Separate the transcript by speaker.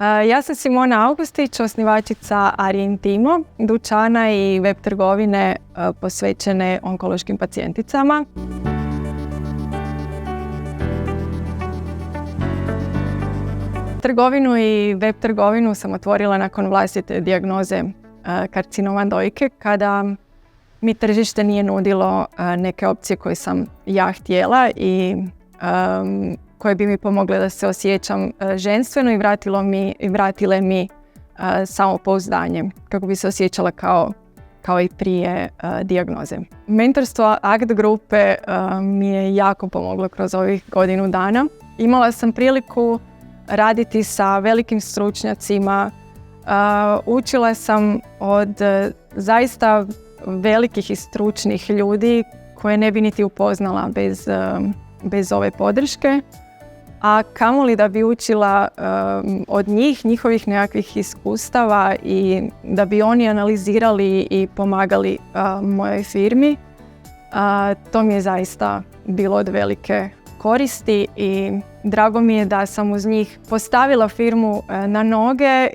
Speaker 1: Ja sam Simona Augustić, osnivačica Arija Intimo, dućana i web trgovine posvećene onkološkim pacijenticama. Trgovinu i web trgovinu sam otvorila nakon vlastite dijagnoze karcinoma dojke, kada mi tržište nije nudilo neke opcije koje sam ja htjela i koje bi mi pomogle da se osjećam ženstveno i vratile mi samopouzdanje kako bi se osjećala kao i prije dijagnoze. Mentorstvo ACT grupe mi je jako pomoglo kroz ovih godinu dana. Imala sam priliku raditi sa velikim stručnjacima, učila sam od zaista velikih i stručnih ljudi koje ne bi niti upoznala bez ove podrške, a kamoli da bi učila od njih, njihovih nekakvih iskustava i da bi oni analizirali i pomagali mojoj firmi. To mi je zaista bilo od velike koristi i drago mi je da sam uz njih postavila firmu na noge